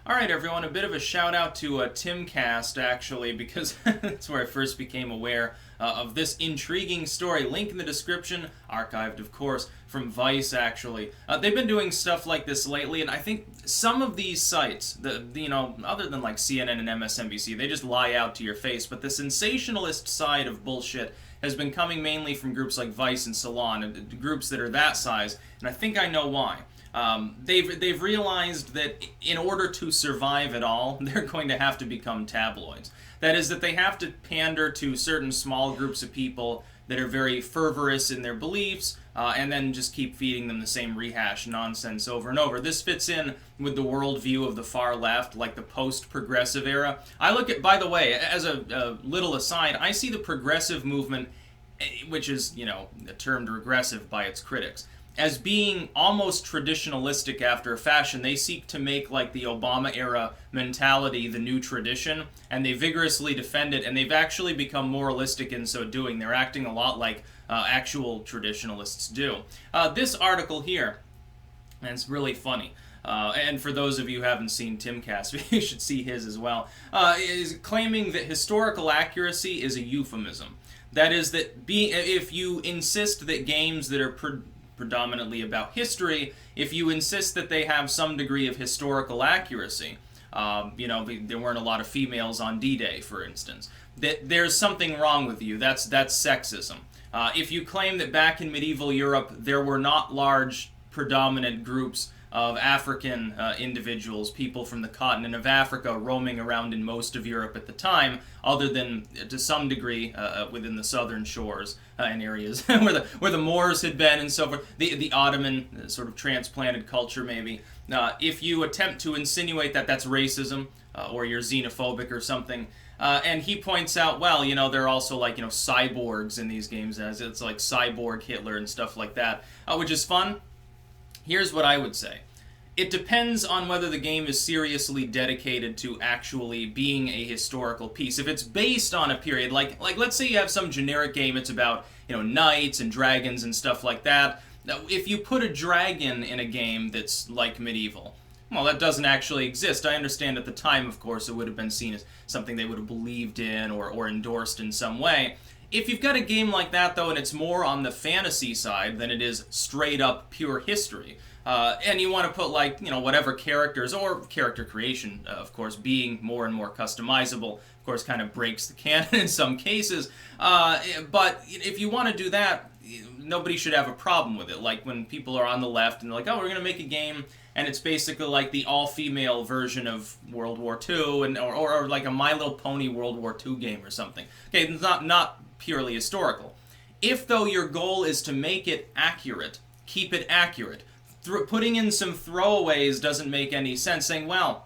Alright everyone, a bit of a shout out to Timcast actually, because that's where I first became aware of this intriguing story. Link in the description, archived of course, from Vice actually. They've been doing stuff like this lately, and I think some of these sites, other than like CNN and MSNBC, they just lie out to your face, but the sensationalist side of bullshit has been coming mainly from groups like Vice and Salon, groups that are that size, and I think I know why. They've realized that in order to survive at all, they're going to have to become tabloids. That is, that they have to pander to certain small groups of people that are very fervorous in their beliefs, and then just keep feeding them the same rehash nonsense over and over. This fits in with the worldview of the far left, like the post-progressive era. I look at, by the way, as a little aside, I see the progressive movement, which is, termed regressive by its critics, as being almost traditionalistic after a fashion. They seek to make like the Obama-era mentality the new tradition, and they vigorously defend it, and they've actually become moralistic in so doing. They're acting a lot like actual traditionalists do. This article here, and it's really funny, and for those of you who haven't seen Timcast, you should see his as well, is claiming that historical accuracy is a euphemism. That is, that if you insist that games that are predominantly about history, if you insist that they have some degree of historical accuracy, there weren't a lot of females on D-Day, for instance, that there's something wrong with you. That's sexism. If you claim that back in medieval Europe there were not large predominant groups of African individuals, people from the continent of Africa roaming around in most of Europe at the time, other than to some degree within the southern shores and areas where the Moors had been and so forth, the Ottoman sort of transplanted culture maybe. If you attempt to insinuate that that's racism or you're xenophobic or something, and he points out, well, there are also like, cyborgs in these games, as it's like cyborg Hitler and stuff like that, which is fun. Here's what I would say. It depends on whether the game is seriously dedicated to actually being a historical piece. If it's based on a period, like let's say you have some generic game, it's about, knights and dragons and stuff like that. Now, if you put a dragon in a game that's like medieval, well, that doesn't actually exist. I understand at the time, of course, it would have been seen as something they would have believed in or endorsed in some way. If you've got a game like that, though, and it's more on the fantasy side than it is straight up pure history, and you want to put, like, whatever characters, or character creation, of course, being more and more customizable, of course, kind of breaks the canon in some cases, but if you want to do that, nobody should have a problem with it. Like when people are on the left and they're like, oh, we're going to make a game, and it's basically like the all-female version of World War II, or like a My Little Pony World War II game or something. Okay, it's not purely historical. If, though, your goal is to make it accurate, keep it accurate. Putting in some throwaways doesn't make any sense, saying, well,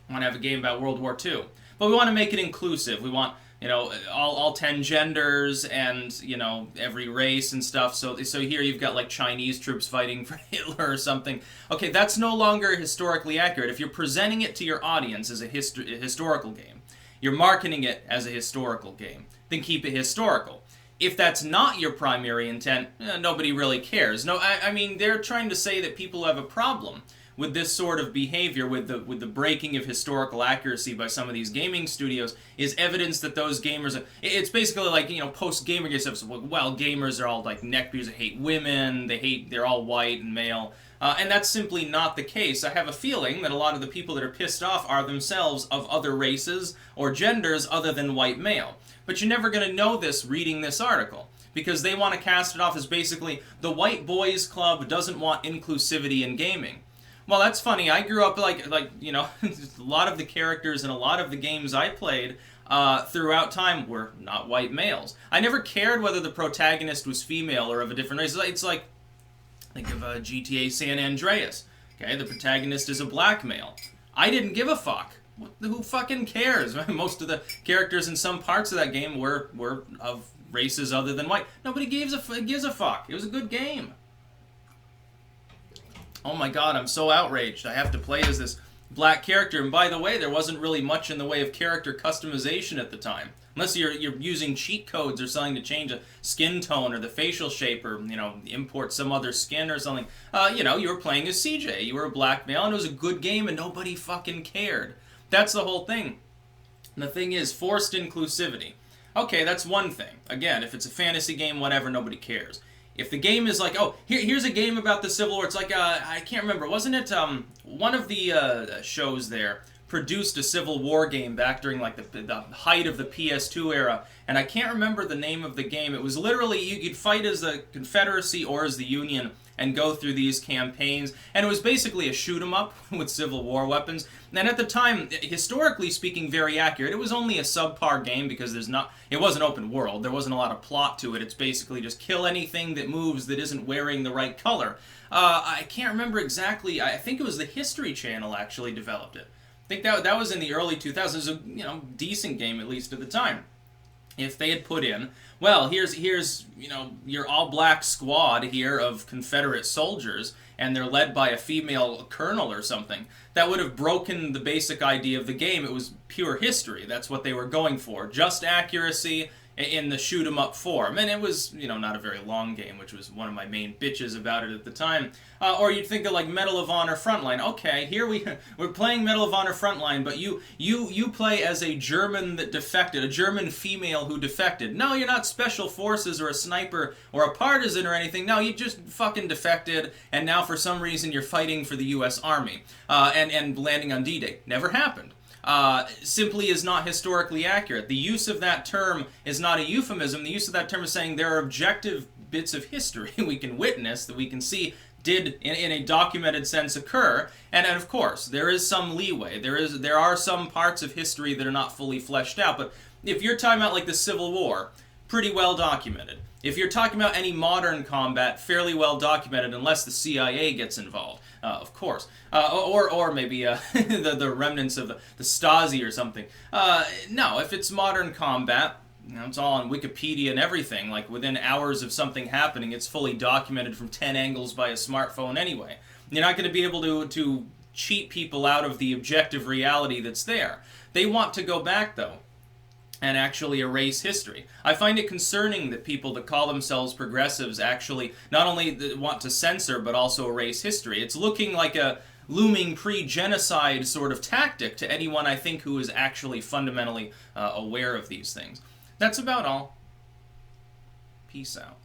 I want to have a game about World War II, but we want to make it inclusive. We want, all 10 genders and, every race and stuff. So here you've got, like, Chinese troops fighting for Hitler or something. Okay, that's no longer historically accurate. If you're presenting it to your audience as a historical game, you're marketing it as a historical game, then keep it historical. If that's not your primary intent, nobody really cares. No, I mean, they're trying to say that people have a problem with this sort of behavior, with the breaking of historical accuracy by some of these gaming studios, is evidence that those gamers, it's basically like, post-Gamergate stuff, well, gamers are all like neckbeards, they hate women, they're all white and male, and that's simply not the case. I have a feeling that a lot of the people that are pissed off are themselves of other races or genders other than white male. But you're never going to know this reading this article, because they want to cast it off as basically the white boys club doesn't want inclusivity in gaming. Well, that's funny. I grew up like a lot of the characters in a lot of the games I played throughout time were not white males. I never cared whether the protagonist was female or of a different race. It's like, think of GTA San Andreas. Okay, the protagonist is a black male. I didn't give a fuck. Who fucking cares? Most of the characters in some parts of that game were of races other than white. Nobody gives a fuck. It was a good game. Oh my god, I'm so outraged. I have to play as this black character. And by the way, there wasn't really much in the way of character customization at the time. Unless you're using cheat codes or something to change a skin tone or the facial shape, or import some other skin or something. You were playing as CJ. You were a black male, and it was a good game, and nobody fucking cared. That's the whole thing. And the thing is, forced inclusivity. Okay, that's one thing. Again, if it's a fantasy game, whatever, nobody cares. If the game is like, oh, here's a game about the Civil War. It's like, I can't remember. Wasn't it one of the shows there produced a Civil War game back during like the height of the PS2 era, and I can't remember the name of the game. It was literally, you could fight as the Confederacy or as the Union and go through these campaigns, and it was basically a shoot-'em-up with Civil War weapons. And at the time, historically speaking, very accurate. It was only a subpar game because it wasn't open world. There wasn't a lot of plot to it. It's basically just kill anything that moves that isn't wearing the right color. I can't remember exactly. I think it was the History Channel actually developed it. I think that was in the early 2000s. It was a decent game, at least at the time. If they had put in, well, here's your all-black squad here of Confederate soldiers, and they're led by a female colonel or something, that would have broken the basic idea of the game. It was pure history. That's what they were going for. Just accuracy in the shoot-'em-up form. And it was, not a very long game, which was one of my main bitches about it at the time. Or you'd think of like Medal of Honor Frontline. Okay, here we're playing Medal of Honor Frontline, but you play as a German that defected, a German female who defected. No, you're not special forces or a sniper or a partisan or anything. No, you just fucking defected, and now for some reason you're fighting for the U.S. Army and landing on D-Day. Never happened. Simply is not historically accurate. The use of that term is not a euphemism. The use of that term is saying there are objective bits of history we can witness, that we can see did in a documented sense occur, and of course there is some leeway. There are some parts of history that are not fully fleshed out, but if you're talking about like the Civil War, pretty well documented. If you're talking about any modern combat, fairly well documented, unless the CIA gets involved, of course, or maybe the remnants of the Stasi or something. No, if it's modern combat, it's all on Wikipedia and everything. Like within hours of something happening, it's fully documented from 10 angles by a smartphone anyway. You're not going to be able to cheat people out of the objective reality that's there. They want to go back though and actually erase history. I find it concerning that people that call themselves progressives actually not only want to censor, but also erase history. It's looking like a looming pre-genocide sort of tactic to anyone, I think, who is actually fundamentally aware of these things. That's about all. Peace out.